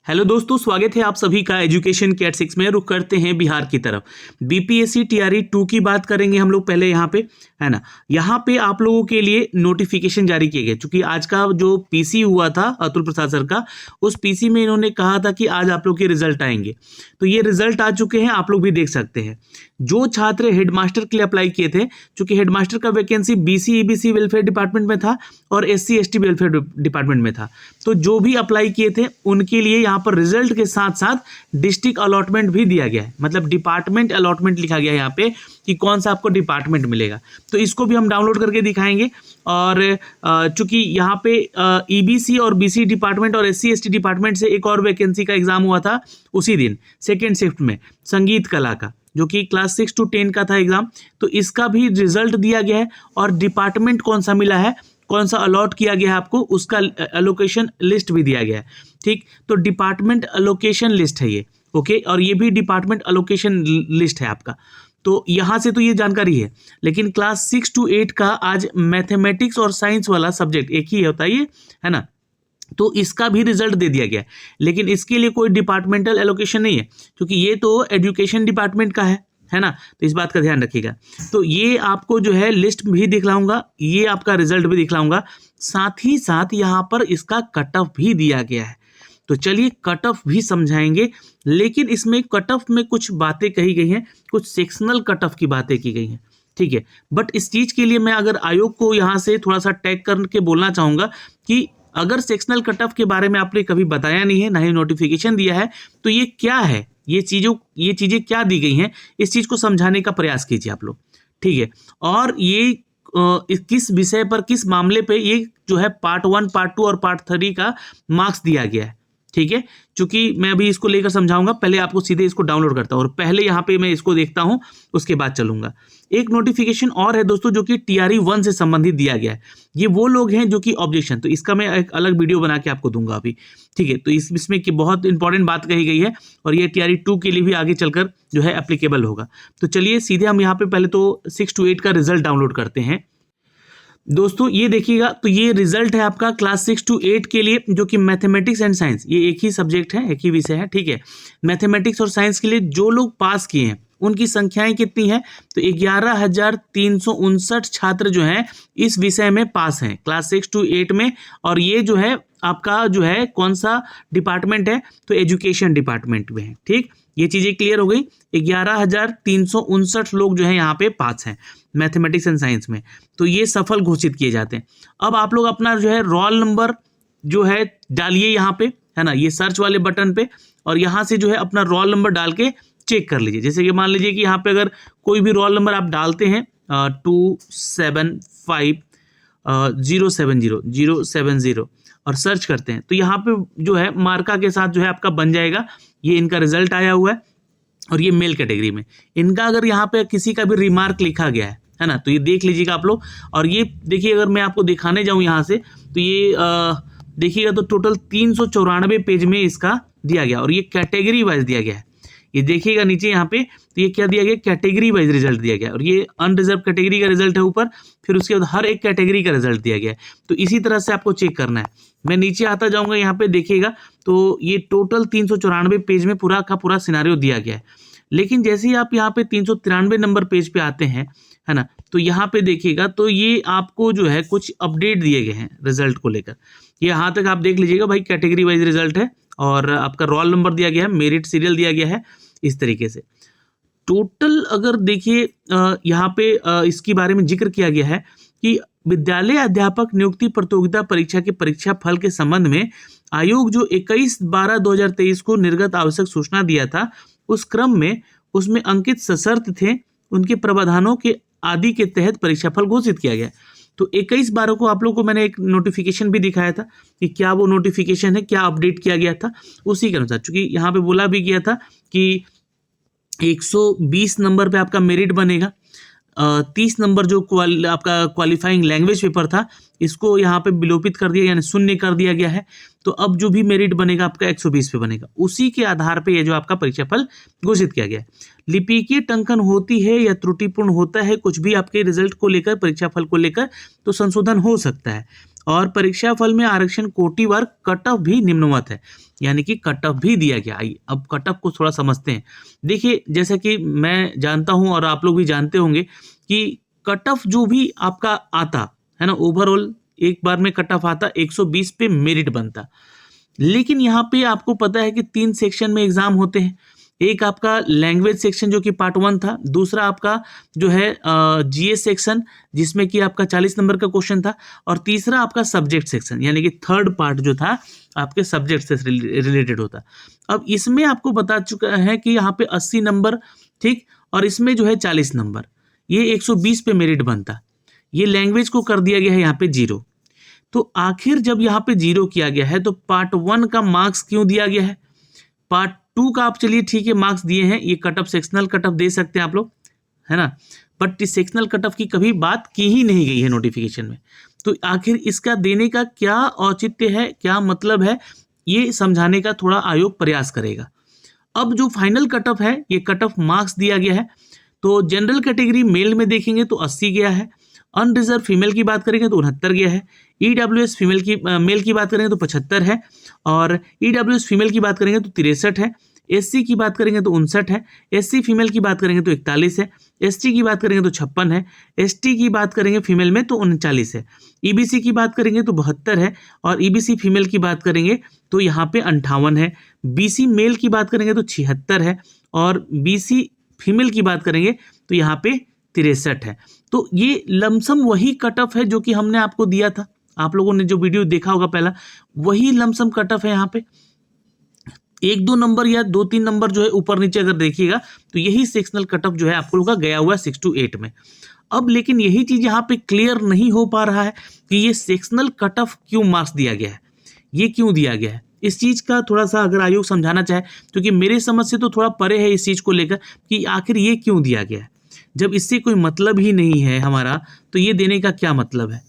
Hello दोस्तों, स्वागत है आप सभी का एजुकेशन कैट 6 में। रुख करते हैं बिहार की तरफ। बीपीएससी टीआरई 2 की बात करेंगे हम लोग पहले यहाँ पे, है ना। यहाँ पे आप लोगों के लिए नोटिफिकेशन जारी किए गए, क्योंकि आज का जो पीसी हुआ था अतुल प्रसाद सर का, उस पीसी में इन्होंने कहा था कि आज आप लोग के रिजल्ट आएंगे। तो ये रिजल्ट आ चुके हैं, आप लोग भी देख सकते हैं। जो छात्र हेडमास्टर के लिए अप्लाई किए थे, क्योंकि हेडमास्टर का vacancy BC EBC welfare department में था और एससी एसटी वेलफेयर डिपार्टमेंट में था, तो जो भी अप्लाई किए थे उनके लिए यहाँ पर रिजल्ट के साथ साथ डिस्ट्रिक्ट अलॉटमेंट भी दिया गया है। मतलब डिपार्टमेंट अलॉटमेंट लिखा गया है यहाँ पे कि कौन सा आपको डिपार्टमेंट मिलेगा। तो इसको भी हम डाउनलोड करके दिखाएंगे। और चूंकि यहाँ पे ईबीसी और बीसी डिपार्टमेंट और एससी एसटी डिपार्टमेंट से एक और वैकेंसी का एग्जाम हुआ था उसी दिन, सेकेंड शिफ्ट में, संगीत कला का, जो कि क्लास 6 to 10 का था एग्जाम। तो इसका भी रिजल्ट दिया गया है और डिपार्टमेंट कौन सा मिला है, कौन सा अलॉट किया गया है आपको, उसका एलोकेशन लिस्ट भी दिया गया है। ठीक, तो डिपार्टमेंट एलोकेशन लिस्ट है ये, ओके। और ये भी डिपार्टमेंट एलोकेशन लिस्ट है आपका। तो यहाँ से तो ये जानकारी है, लेकिन क्लास 6 to 8 का आज मैथमेटिक्स और साइंस वाला सब्जेक्ट एक ही होता है ना। तो इसका भी रिजल्ट दे दिया गया है, लेकिन इसके लिए कोई डिपार्टमेंटल एलोकेशन नहीं है, क्योंकि ये तो एजुकेशन डिपार्टमेंट का है ना। तो इस बात का ध्यान रखिएगा। तो ये आपको जो है लिस्ट भी दिखलाऊंगा, ये आपका रिजल्ट भी दिखलाऊंगा, साथ ही साथ यहाँ पर इसका कट ऑफ भी दिया गया है। तो चलिए कट ऑफ भी समझाएंगे, लेकिन इसमें कट ऑफ में कुछ बातें कही गई हैं, कुछ सेक्शनल कट ऑफ की बातें की गई हैं, ठीक है। बट इस चीज़ के लिए मैं अगर आयोग को यहाँ से थोड़ा सा टैग करके बोलना चाहूँगा कि अगर सेक्शनल कट ऑफ के बारे में आपने कभी बताया नहीं है, ना ही नोटिफिकेशन दिया है, तो ये क्या है, ये चीज़ें क्या दी गई हैं, इस चीज़ को समझाने का प्रयास कीजिए आप लोग, ठीक है। और ये किस विषय पर, किस मामले पे ये जो है पार्ट 1, पार्ट 2 और पार्ट 3 का मार्क्स दिया गया है, ठीक है। चूंकि मैं अभी इसको लेकर समझाऊंगा, पहले आपको सीधे इसको डाउनलोड करता हूं और पहले यहाँ पे मैं इसको देखता हूं, उसके बाद चलूंगा। एक नोटिफिकेशन और है दोस्तों, जो कि टीआरई 1 से संबंधित दिया गया है। ये वो लोग हैं जो कि ऑब्जेक्शन, तो इसका मैं एक अलग वीडियो बना के आपको दूंगा अभी, ठीक है। तो इसमें की बहुत इंपॉर्टेंट बात कही गई है और ये टीआरई 2 के लिए भी आगे चलकर जो है एप्लीकेबल होगा। तो चलिए सीधे हम यहाँ पे पहले तो 6 to 8 का रिजल्ट डाउनलोड करते हैं। दोस्तों ये देखिएगा, तो ये रिजल्ट है आपका क्लास 6 to 8 के लिए, जो कि मैथमेटिक्स एंड साइंस, ये एक ही सब्जेक्ट है, एक ही विषय है, ठीक है। मैथमेटिक्स और साइंस के लिए जो लोग पास किए हैं उनकी संख्याएं कितनी है, तो 11,359 छात्र जो हैं इस विषय में पास हैं क्लास 6 to 8 में। और ये जो है आपका जो है कौन सा डिपार्टमेंट है, तो एजुकेशन डिपार्टमेंट में है, ठीक। ये चीज़ें क्लियर हो गई। 11,359 लोग जो है यहाँ पे पास हैं मैथमेटिक्स एंड साइंस में, तो ये सफल घोषित किए जाते हैं। अब आप लोग अपना जो है रोल नंबर जो है डालिए यहाँ पे, है ना, ये सर्च वाले बटन पे, और यहाँ से जो है अपना रोल नंबर डाल के चेक कर लीजिए। जैसे कि मान लीजिए कि यहाँ पे अगर कोई भी रोल नंबर आप डालते हैं 275 070 और सर्च करते हैं, तो यहाँ पे जो है मार्का के साथ जो है आपका बन जाएगा। ये इनका रिजल्ट आया हुआ है और ये मेल कैटेगरी में। इनका अगर यहाँ पे किसी का भी रिमार्क लिखा गया है ना, तो ये देख लीजिएगा आप लोग। और ये देखिए, अगर मैं आपको दिखाने जाऊँ यहाँ से, तो ये देखिएगा तो टोटल 394 पेज में इसका दिया गया और ये कैटेगरी वाइज दिया गया है। ये देखिएगा नीचे यहाँ पे, तो ये क्या दिया गया, कैटेगरी वाइज रिजल्ट दिया गया और ये अनरिजर्व कैटेगरी का रिजल्ट है ऊपर, फिर उसके बाद हर एक कैटेगरी का रिजल्ट दिया गया है। तो इसी तरह से आपको चेक करना है। मैं नीचे आता जाऊंगा, यहाँ पे देखिएगा तो ये टोटल 394 पेज में पूरा का पूरा सिनारियो दिया गया है। लेकिन जैसे ही आप यहाँ पे 393 नंबर पेज पे आते हैं, है ना, तो यहाँ पे देखिएगा तो ये आपको जो है कुछ अपडेट दिए गए हैं रिजल्ट को लेकर। ये यहाँ तक आप देख लीजिएगा भाई, कैटेगरी वाइज रिजल्ट है और आपका रोल नंबर दिया गया है, मेरिट सीरियल दिया गया है, इस तरीके से। टोटल अगर देखिए यहाँ पे इसके बारे में जिक्र किया गया है कि विद्यालय अध्यापक नियुक्ति प्रतियोगिता परीक्षा के परीक्षा फल के संबंध में आयोग जो 21/12/2023 को निर्गत आवश्यक सूचना दिया था, उस क्रम में उसमें अंकित सशर्त थे उनके प्रावधानों के आदि के तहत परीक्षा फल घोषित किया गया। तो 21/12 को आप लोग को मैंने एक नोटिफिकेशन भी दिखाया था कि क्या वो नोटिफिकेशन है, क्या अपडेट किया गया था, उसी के अनुसार। चूंकि यहाँ पे बोला भी गया था कि 120 नंबर पे आपका मेरिट बनेगा, 30 नंबर जो आपका क्वालिफाइंग लैंग्वेज पेपर था, इसको यहाँ पे विलोपित कर दिया, यानी शून्य कर दिया गया है। तो अब जो भी मेरिट बनेगा आपका 120 पे बनेगा, उसी के आधार पे ये जो आपका परीक्षा फल घोषित किया गया है। लिपिकीय टंकन होती है या त्रुटिपूर्ण होता है कुछ भी आपके रिजल्ट को लेकर, परीक्षा फल को लेकर, तो संशोधन हो सकता है। और परीक्षा फल में आरक्षण कोटि वर्ग कट ऑफ भी निम्नवत है, यानी कि कट ऑफ भी दिया गया। आइए अब कट ऑफ को थोड़ा समझते हैं। देखिए जैसा कि मैं जानता हूं और आप लोग भी जानते होंगे कि कट ऑफ जो भी आपका आता है ना, ओवरऑल एक बार में कट ऑफ आता 120 पे मेरिट बनता। लेकिन यहाँ पे आपको पता है कि 3 सेक्शन में एग्जाम होते हैं। एक आपका लैंग्वेज सेक्शन जो कि पार्ट 1 था, दूसरा आपका जो है जीएस सेक्शन जिसमें कि आपका 40 नंबर का क्वेश्चन था, और तीसरा आपका सब्जेक्ट सेक्शन यानी कि थर्ड पार्ट जो था आपके सब्जेक्ट से रिलेटेड होता। अब इसमें आपको बता चुका है कि यहाँ पे 80 नंबर, ठीक, और इसमें जो है 40 नंबर, ये 120 पे मेरिट बनता। ये लैंग्वेज को कर दिया गया है यहाँ पे 0। तो आखिर जब यहाँ पे 0 किया गया है तो पार्ट 1 का मार्क्स क्यों दिया गया है? पार्ट 2 का आप चलिए ठीक है मार्क्स दिए हैं, ये cut off sectional cut off दे सकते हैं आप लोग, है ना, बट इस सेक्शनल कट ऑफ की कभी बात की ही नहीं गई है नोटिफिकेशन में। तो आखिर इसका देने का क्या औचित्य है, क्या मतलब है, ये समझाने का थोड़ा आयोग प्रयास करेगा। अब जो फाइनल कट ऑफ है, ये कट ऑफ मार्क्स दिया गया है। तो जनरल कैटेगरी मेल में देखेंगे तो 80 गया है, अनरिजर्व फीमेल की बात करेंगे तो 69 गया है, ईडब्ल्यूएस फीमेल की मेल की बात करेंगे तो 75 है, और ईडब्ल्यूएस फीमेल की बात करेंगे तो 63 है, एससी की बात करेंगे तो 59 है, एससी फीमेल की बात करेंगे तो 41 है, एसटी की बात करेंगे तो 56 है, एसटी की बात करेंगे फीमेल में तो 39 है, ईबीसी की बात करेंगे तो 72 है, और ईबीसी फीमेल की बात करेंगे तो यहाँ पे 58 है, बीसी मेल की बात करेंगे तो 76 है, और बीसी फीमेल की बात करेंगे तो यहाँ पे 63 है। तो ये लमसम वही कट ऑफ है जो कि हमने आपको दिया था, आप लोगों ने जो वीडियो देखा होगा पहला, वही लमसम कट ऑफ है। यहाँ पे 1-2 नंबर या 2-3 नंबर जो है ऊपर नीचे अगर देखिएगा तो यही सेक्शनल कट ऑफ जो है आप लोगों का गया हुआ है 6 to 8 में। अब लेकिन यही चीज यहाँ पे क्लियर नहीं हो पा रहा है कि ये सेक्शनल कट ऑफ क्यों मार्क्स दिया गया है, ये क्यों दिया गया है। इस चीज का थोड़ा सा अगर आयोग समझाना चाहे, क्योंकि मेरे समझ से तो थोड़ा परे है इस चीज को लेकर कि आखिर ये क्यों दिया गया है। जब इससे कोई मतलब ही नहीं है हमारा, तो ये देने का क्या मतलब है,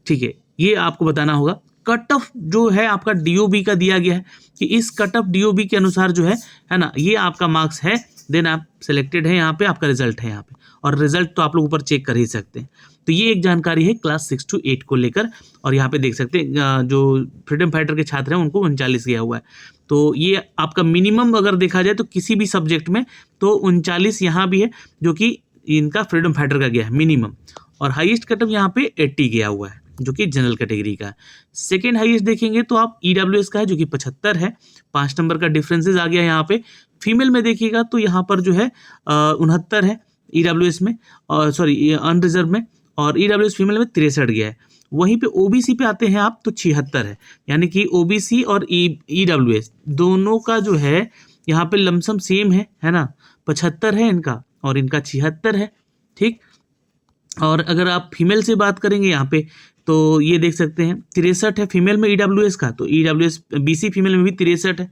ठीक है, ये आपको बताना होगा। कट ऑफ जो है आपका डीओबी का दिया गया है कि इस कट ऑफ डीओबी के अनुसार जो है ना, ये आपका मार्क्स है, देन आप सिलेक्टेड है, यहाँ पे आपका रिजल्ट है यहाँ पे, और रिजल्ट तो आप लोग ऊपर चेक कर ही सकते हैं। तो ये एक जानकारी है क्लास 6 to 8 को लेकर, और यहाँ पे देख सकते हैं जो फ्रीडम फाइटर के छात्र हैं उनको 39 गया हुआ है। तो ये आपका मिनिमम अगर देखा जाए तो किसी भी सब्जेक्ट में तो 39 यहाँ भी है, जो कि इनका फ्रीडम फाइटर का गया है मिनिमम, और हाईएस्ट कट ऑफ यहाँ पे 80 गया हुआ है जो कि जनरल कैटेगरी का है। सेकेंड हाईएस्ट देखेंगे तो आप ईडब्ल्यूएस का है जो कि 75 है, 5 नंबर का डिफरेंसेस आ गया यहाँ पे। फीमेल में देखिएगा तो यहाँ पर जो है 69 है ईडब्ल्यूएस में, और सॉरी अनरिजर्व में, और ईडब्ल्यूएस फीमेल में 63 गया है। वहीं पे ओबीसी पे आते हैं आप तो 76 है, यानी कि ओबीसी और ईडब्ल्यूएस दोनों का जो है यहाँ पे लमसम सेम है ना, 75 है इनका और इनका 76 है, ठीक। और अगर आप फीमेल से बात करेंगे यहाँ पे तो ये देख सकते हैं 63 है फीमेल में ईडब्ल्यूएस का, तो ईडब्ल्यूएस बीसी फीमेल में भी 63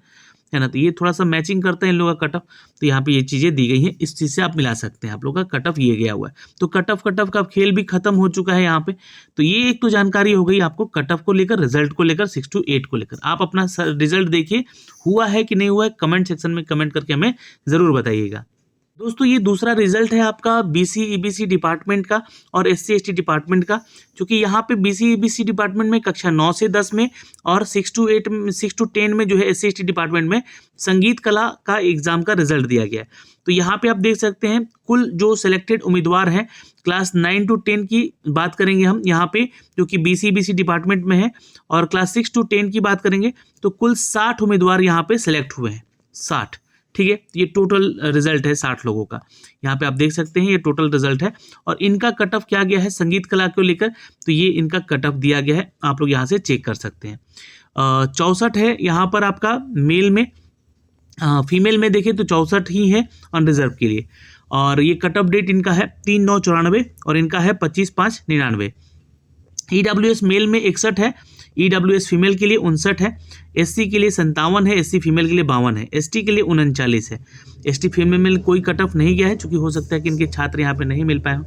है ना, तो ये थोड़ा सा मैचिंग करता है इन लोगों का कट ऑफ। तो यहाँ पे ये चीज़ें दी गई हैं, इस चीज़ से आप मिला सकते हैं, आप लोगों का कट ऑफ ये गया हुआ है। तो कट ऑफ का खेल भी खत्म हो चुका है यहाँ पे। तो ये एक तो जानकारी हो गई आपको कट ऑफ को लेकर, रिजल्ट को लेकर, 6 to 8 को लेकर। आप अपना रिजल्ट देखिए हुआ है कि नहीं हुआ है, कमेंट सेक्शन में कमेंट करके हमें ज़रूर बताइएगा। दोस्तों ये दूसरा रिजल्ट है आपका बीसी ईबीसी डिपार्टमेंट का और एससी एसटी डिपार्टमेंट का, क्योंकि यहाँ पे बीसी ईबीसी डिपार्टमेंट में कक्षा 9 से 10 में और 6 to 10 में जो है एससी एसटी डिपार्टमेंट में संगीत कला का एग्जाम का रिजल्ट दिया गया है। तो यहाँ पे आप देख सकते हैं कुल जो सिलेक्टेड उम्मीदवार हैं क्लास 9 to 10 की बात करेंगे हम यहाँ पे, जो कि बीसी ईबीसी डिपार्टमेंट में है, और क्लास 6 to 10 की बात करेंगे तो कुल 60 उम्मीदवार यहाँ पे सिलेक्ट हुए हैं, 60, ठीक है। ये टोटल रिजल्ट है 60 लोगों का, यहाँ पे आप देख सकते हैं ये टोटल रिजल्ट है। और इनका कट ऑफ क्या गया है संगीत कला को लेकर, तो ये इनका कट ऑफ दिया गया है, आप लोग यहाँ से चेक कर सकते हैं। 64 है यहाँ पर आपका मेल में, फीमेल में देखें तो 64 ही है अनरिजर्व के लिए, और ये कट ऑफ डेट इनका है 3/9/94 और इनका है 25/5/99। ईडब्ल्यूएस मेल में 61 है, ईडब्ल्यूएस फीमेल के लिए 59 है, एससी के लिए 57 है, एससी फीमेल के लिए 52 है, एसटी के लिए 39 है। एसटी फीमेल में कोई कट ऑफ नहीं गया है, चूँकि हो सकता है कि इनके छात्र यहाँ पे नहीं मिल पाए हों।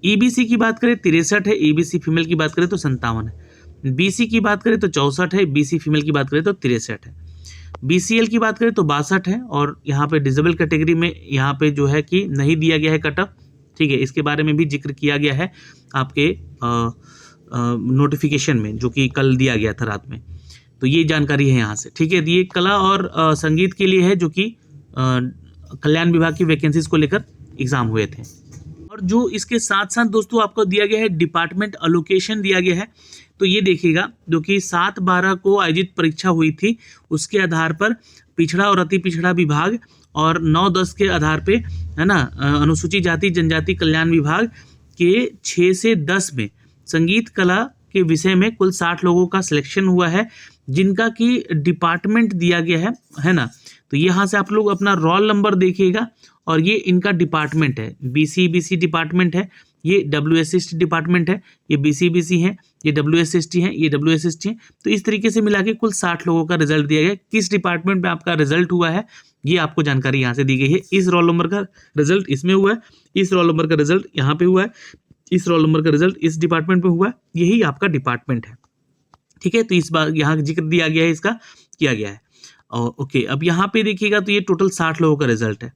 ईबीसी की बात करें 63 है, ईबीसी फीमेल की बात करें तो 57 है, बीसी की बात करें तो 64 है, बीसी फीमेल की बात करें तो 63 है, बीसीएल की बात करें तो 62 है, और यहाँ पे डिसेबल कैटेगरी में यहाँ पे जो है कि नहीं दिया गया है कट ऑफ, ठीक है। इसके बारे में भी जिक्र किया गया है आपके नोटिफिकेशन में जो कि कल दिया गया था रात में। तो ये जानकारी है यहाँ से, ठीक है। ये कला और संगीत के लिए है, जो कि कल्याण विभाग की वैकेंसीज को लेकर एग्जाम हुए थे। और जो इसके साथ साथ दोस्तों आपको दिया गया है डिपार्टमेंट अलोकेशन दिया गया है। तो ये देखिएगा, जो कि 7/12 को आयोजित परीक्षा हुई थी, उसके आधार पर पिछड़ा और अति पिछड़ा विभाग और 9-10 के आधार पे, है ना, अनुसूचित जाति जनजाति कल्याण विभाग के 6 से 10 में संगीत कला के विषय में कुल 60 लोगों का सिलेक्शन हुआ है, जिनका कि डिपार्टमेंट दिया गया है ना। तो यहाँ से आप लोग अपना रोल नंबर देखिएगा, और ये इनका डिपार्टमेंट है, BC डिपार्टमेंट है, ये WSST डिपार्टमेंट है, ये BC है, ये WSST है, ये WSST है। तो इस तरीके से मिला के कुल 60 लोगों का रिजल्ट दिया गया। किस डिपार्टमेंट में आपका रिजल्ट हुआ है, ये आपको जानकारी यहाँ से दी गई है। इस रोल नंबर का रिजल्ट इसमें हुआ है, इस रोल नंबर का रिजल्ट यहाँ पे हुआ है, इस रोल नंबर का रिजल्ट इस डिपार्टमेंट में हुआ है, यही आपका डिपार्टमेंट है, ठीक है। तो इस बार यहाँ जिक्र दिया गया है, इसका किया गया है। और ओके, अब यहाँ पे देखिएगा तो ये टोटल 60 लोगों का रिजल्ट है,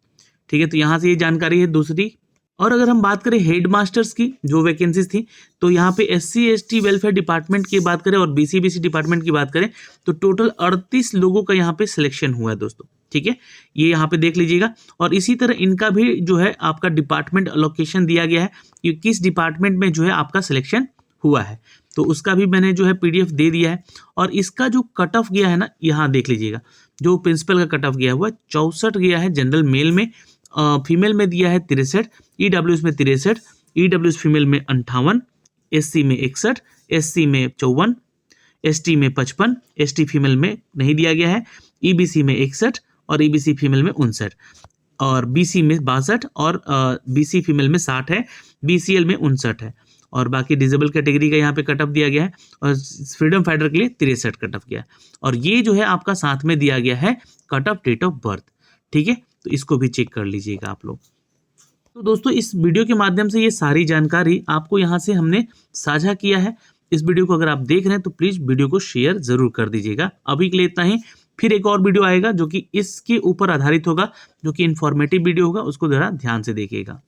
ठीक है। तो यहाँ से ये जानकारी है दूसरी। और अगर हम बात करें हेड मास्टर्स की जो वैकेंसीज थी, तो यहाँ पे SC/ST वेलफेयर डिपार्टमेंट की बात करें और BC डिपार्टमेंट की बात करें, तो टोटल 38 लोगों का यहाँ पे सिलेक्शन हुआ है दोस्तों, ठीक है। ये यहाँ पे देख लीजिएगा। और इसी तरह इनका भी जो है आपका डिपार्टमेंट अलोकेशन दिया गया है कि किस डिपार्टमेंट में जो है आपका सिलेक्शन हुआ है, तो उसका भी मैंने जो है PDF दे दिया है। और इसका जो कट ऑफ गया है ना, यहाँ देख लीजिएगा, जो प्रिंसिपल का कट ऑफ गया हुआ 64 गया है जनरल मेल में, फीमेल में दिया है 63, EWS में 63, EWS फीमेल में 58, SC में 61, SC में 54, ST में 55, ST फीमेल में नहीं दिया गया है, EBC में 61 और EBC फीमेल में 59, और BC में 62 और BC फीमेल में 60 है, BCL में 59 है। और बाकी डिजेबल कैटेगरी का यहाँ पे कट ऑफ दिया गया है, और फ्रीडम फाइटर के लिए 63 कट ऑफ गया है। और ये जो है आपका साथ में दिया गया है cut off date of birth, ठीक है। तो इसको भी चेक कर लीजिएगा आप लोग। तो दोस्तों इस वीडियो के माध्यम से ये सारी जानकारी आपको यहाँ से हमने साझा किया है। इस वीडियो को अगर आप देख रहे हैं तो प्लीज़ वीडियो को शेयर ज़रूर कर दीजिएगा। अभी के लिए इतना ही, फिर एक और वीडियो आएगा जो कि इसके ऊपर आधारित होगा, जो कि इन्फॉर्मेटिव वीडियो होगा, उसको ज़रा ध्यान से देखिएगा।